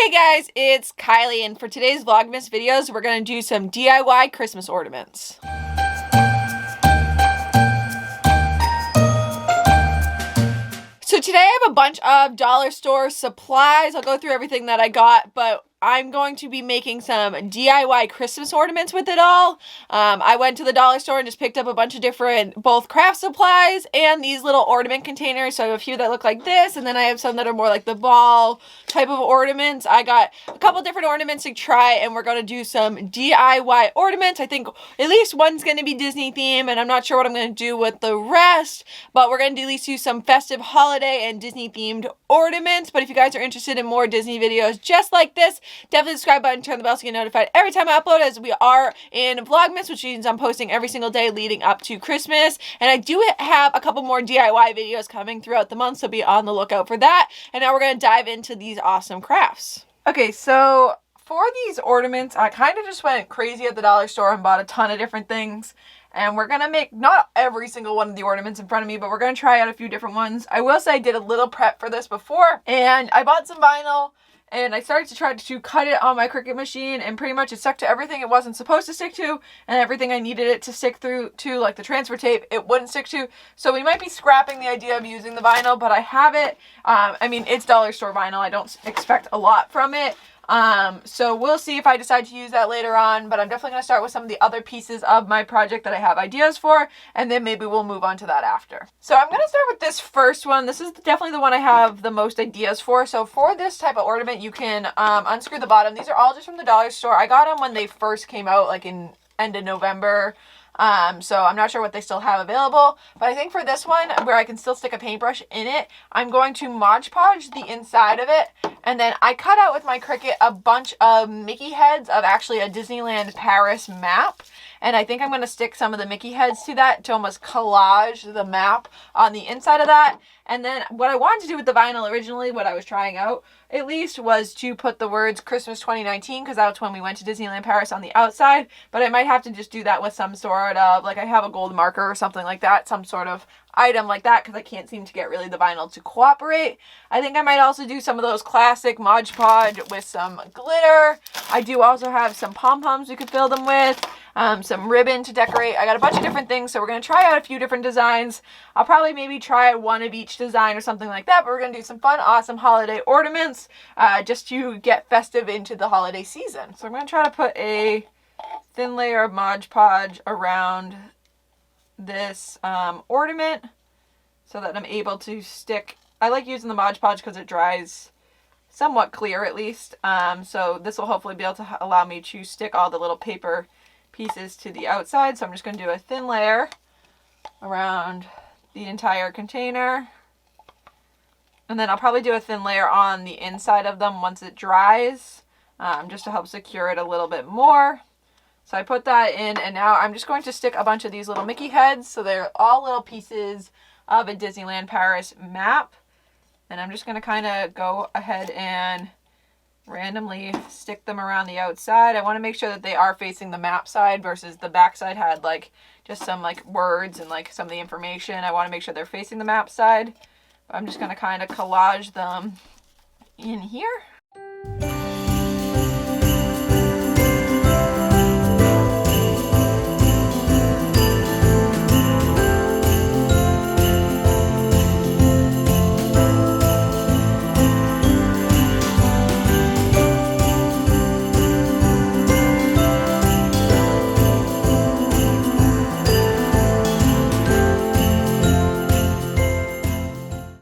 Hey guys, it's Kylie, and for today's Vlogmas videos, we're going to do some DIY Christmas ornaments. So today I have a bunch of dollar store supplies. I'll go through everything that I got, but I'm going to be making some DIY Christmas ornaments with it all. I went to the dollar store and just picked up a bunch of different both craft supplies and these little ornament containers. So I have a few that look like this, and then I have some that are more like the ball type of ornaments. I got a couple different ornaments to try, and we're going to do some DIY ornaments. I think at least one's going to be Disney themed, and I'm not sure what I'm going to do with the rest, but we're going to at least do some festive holiday and Disney themed ornaments. But if you guys are interested in more Disney videos just like this, definitely subscribe button, turn the bell so you get notified every time I upload, as we are in Vlogmas, which means I'm posting every single day leading up to Christmas. And I do have a couple more DIY videos coming throughout the month, so be on the lookout for that. And now we're going to dive into these awesome crafts. Okay, so for these ornaments, I kind of just went crazy at the dollar store and bought a ton of different things. And we're going to make not every single one of the ornaments in front of me, but we're going to try out a few different ones. I will say I did a little prep for this before, and I bought some vinyl. And I started to try to cut it on my Cricut machine, and pretty much it stuck to everything it wasn't supposed to stick to, and everything I needed it to stick through to, like the transfer tape, it wouldn't stick to. So we might be scrapping the idea of using the vinyl, but I have it. I mean, it's dollar store vinyl. I don't expect a lot from it. So we'll see if I decide to use that later on, but I'm definitely going to start with some of the other pieces of my project that I have ideas for, and then maybe we'll move on to that after. So I'm going to start with this first one. This is definitely the one I have the most ideas for. So for this type of ornament, you can unscrew the bottom. These are all just from the dollar store. I got them when they first came out, like in end of November. So I'm not sure what they still have available, but I think for this one, where I can still stick a paintbrush in it, I'm going to Mod Podge the inside of it, and then I cut out with my Cricut a bunch of Mickey heads of actually a Disneyland Paris map, and I think I'm going to stick some of the Mickey heads to that to almost collage the map on the inside of that. And then what I wanted to do with the vinyl originally, what I was trying out at least, was to put the words Christmas 2019, because that's when we went to Disneyland Paris, on the outside. But I might have to just do that with some sort of, like I have a gold marker or something like that, some sort of item like that, because I can't seem to get really the vinyl to cooperate. I think I might also do some of those classic Mod Podge with some glitter. I do also have some pom-poms we could fill them with, some ribbon to decorate. I got a bunch of different things, so we're going to try out a few different designs. I'll probably maybe try one of each design or something like that, but we're going to do some fun, awesome holiday ornaments just to get festive into the holiday season. So I'm going to try to put a thin layer of Mod Podge around this ornament so that I'm able to stick. I like using the Mod Podge because it dries somewhat clear, at least. So this will hopefully be able to allow me to stick all the little paper pieces to the outside. So I'm just going to do a thin layer around the entire container, and then I'll probably do a thin layer on the inside of them once it dries, just to help secure it a little bit more. So I put that in, and now I'm just going to stick a bunch of these little Mickey heads. So they're all little pieces of a Disneyland Paris map. And I'm just going to kind of go ahead and randomly stick them around the outside. I want to make sure that they are facing the map side versus the back side had like just some like words and like some of the information. I want to make sure they're facing the map side. I'm just going to kind of collage them in here.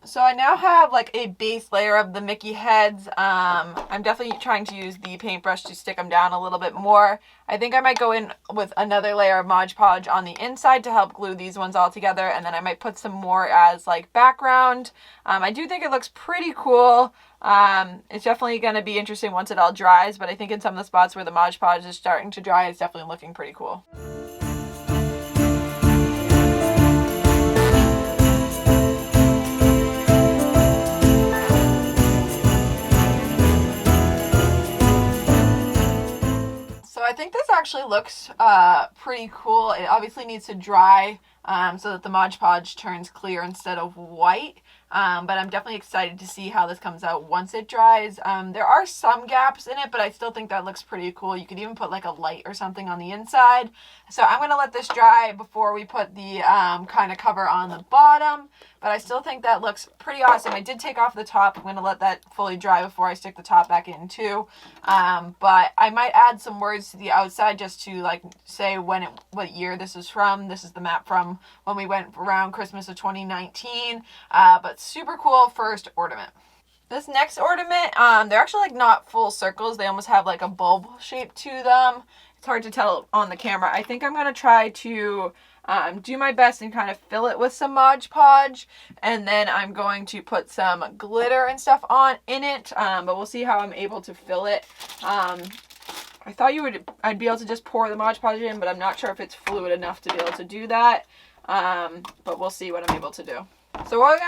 So I now have like a base layer of the Mickey heads. I'm definitely trying to use the paintbrush to stick them down a little bit more. I think I might go in with another layer of Mod Podge on the inside to help glue these ones all together, and then I might put some more as like background. I do think it looks pretty cool. It's definitely going to be interesting once it all dries, but I think in some of the spots where the Mod Podge is starting to dry, it's definitely looking pretty cool. I think this actually looks pretty cool. It obviously needs to dry so that the Mod Podge turns clear instead of white. But I'm definitely excited to see how this comes out once it dries. There are some gaps in it, but I still think that looks pretty cool. You could even put like a light or something on the inside. So I'm going to let this dry before we put the kind of cover on the bottom. But I still think that looks pretty awesome. I did take off the top. I'm going to let that fully dry before I stick the top back in too. But I might add some words to the outside just to like say what year this is from. This is the map from when we went around Christmas of 2019. But super cool first ornament. This next ornament, they're actually like not full circles. They almost have like a bulb shape to them. It's hard to tell on the camera. I think I'm going to try to do my best and kind of fill it with some Mod Podge, and then I'm going to put some glitter and stuff in it, but we'll see how I'm able to fill it. I thought I'd be able to just pour the Mod Podge in, but I'm not sure if it's fluid enough to be able to do that, but we'll see what I'm able to do. So what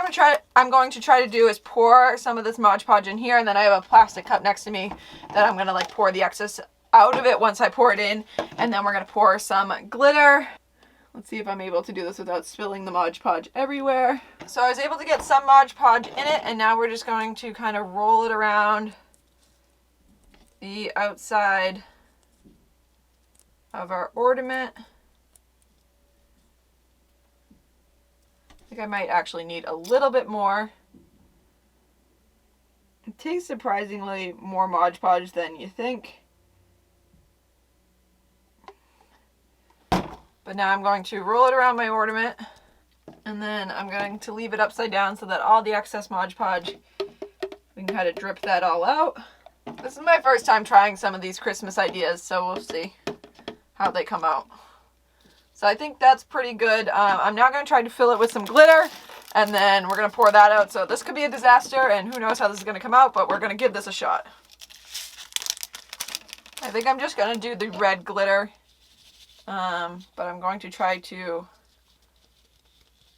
I'm going to try to do is pour some of this Mod Podge in here, and then I have a plastic cup next to me that I'm going to like pour the excess out of it once I pour it in, and then we're going to pour some glitter. Let's see if I'm able to do this without spilling the Mod Podge everywhere. So I was able to get some Mod Podge in it, and now we're just going to kind of roll it around the outside of our ornament. I think I might actually need a little bit more. It takes surprisingly more Mod Podge than you think. But now I'm going to roll it around my ornament, and then I'm going to leave it upside down so that all the excess Mod Podge, we can kind of drip that all out. This is my first time trying some of these Christmas ideas, so we'll see how they come out. So I think that's pretty good. I'm now going to try to fill it with some glitter, and then we're going to pour that out. So this could be a disaster, and who knows how this is going to come out, but we're going to give this a shot. I think I'm just going to do the red glitter. But I'm going to try to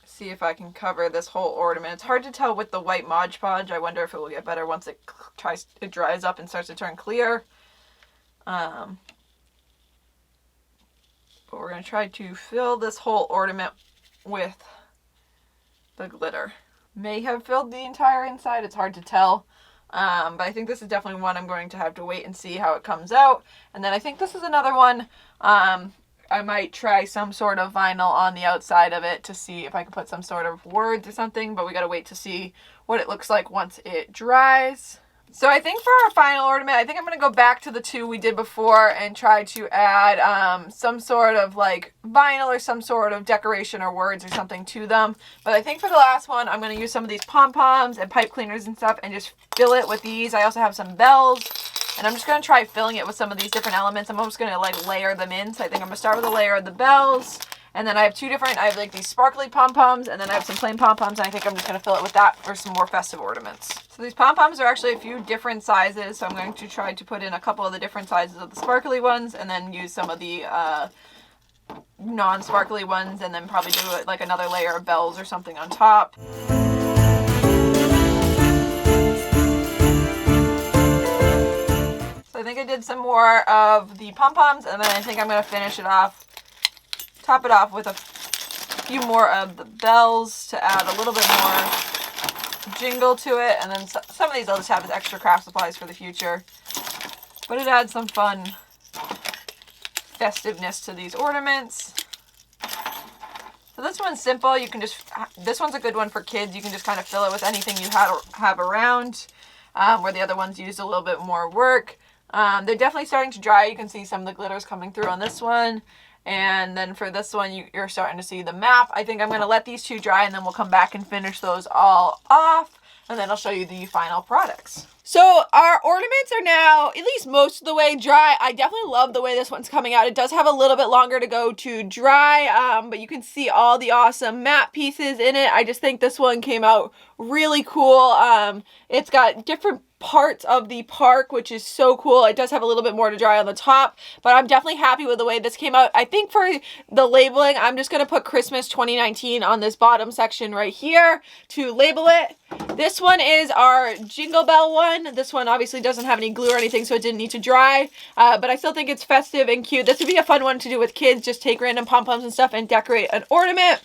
see if I can cover this whole ornament. It's hard to tell with the white Mod Podge. I wonder if it will get better once it dries up and starts to turn clear. But we're going to try to fill this whole ornament with the glitter. May have filled the entire inside. It's hard to tell. But I think this is definitely one I'm going to have to wait and see how it comes out. And then I think this is another one. I might try some sort of vinyl on the outside of it to see if I can put some sort of words or something, but we gotta wait to see what it looks like once it dries. So I think for our final ornament, I think I'm gonna go back to the two we did before and try to add some sort of like vinyl or some sort of decoration or words or something to them. But I think for the last one, I'm gonna use some of these pom-poms and pipe cleaners and stuff and just fill it with these. I also have some bells. And I'm just going to try filling it with some of these different elements. I'm almost going to like layer them in. So I think I'm going to start with a layer of the bells. And then I have like these sparkly pom-poms. And then I have some plain pom-poms. And I think I'm just going to fill it with that for some more festive ornaments. So these pom-poms are actually a few different sizes. So I'm going to try to put in a couple of the different sizes of the sparkly ones. And then use some of the non-sparkly ones. And then probably do like another layer of bells or something on top. I think I did some more of the pom-poms, and then I think I'm going to top it off with a few more of the bells to add a little bit more jingle to it, and then some of these I'll just have as extra craft supplies for the future. But it adds some fun festiveness to these ornaments. So this one's simple. This one's a good one for kids. You can just kind of fill it with anything you have around, where the other ones used a little bit more work. They're definitely starting to dry. You can see some of the glitters coming through on this one. And then for this one, you're starting to see the map. I think I'm going to let these two dry, and then we'll come back and finish those all off. And then I'll show you the final products. So our ornaments are now at least most of the way dry. I definitely love the way this one's coming out. It does have a little bit longer to go to dry, but you can see all the awesome matte pieces in it. I just think this one came out really cool. It's got different parts of the park, which is so cool. It does have a little bit more to dry on the top, but I'm definitely happy with the way this came out. I think for the labeling, I'm just going to put Christmas 2019 on this bottom section right here to label it. This one is our Jingle Bell one. This one obviously doesn't have any glue or anything, so it didn't need to dry, but I still think it's festive and cute. This would be a fun one to do with kids. Just take random pom-poms and stuff and decorate an ornament.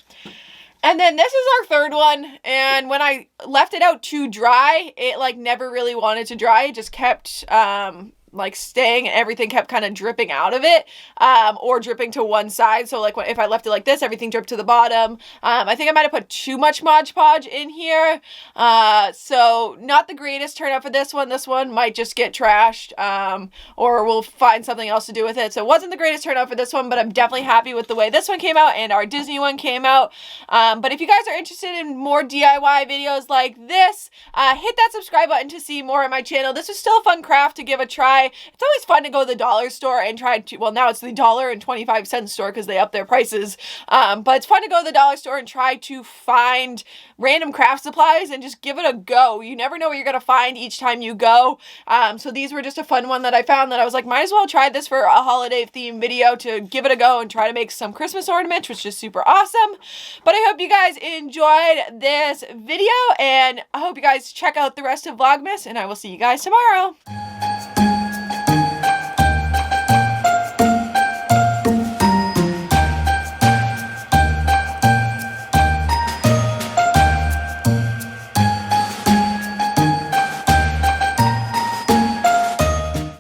And then this is our third one, and when I left it out to dry, it like never really wanted to dry. It just kept like staying, and everything kept kind of dripping out of it, or dripping to one side. So like if I left it like this, everything dripped to the bottom. I think I might have put too much Mod Podge in here, so not the greatest turnout for this one. This one might just get trashed, or we'll find something else to do with it. So it wasn't the greatest turnout for this one, but I'm definitely happy with the way this one came out and our Disney one came out. But if you guys are interested in more DIY videos like this, hit that subscribe button to see more on my channel. This is still a fun craft to give a try. It's always fun to go to the dollar store and try to, well, now it's the $1.25 store because they up their prices. But it's fun to go to the dollar store and try to find random craft supplies and just give it a go. You never know what you're going to find each time you go. So these were just a fun one that I found that I was like, might as well try this for a holiday theme video to give it a go and try to make some Christmas ornaments, which is super awesome. But I hope you guys enjoyed this video, and I hope you guys check out the rest of Vlogmas, and I will see you guys tomorrow.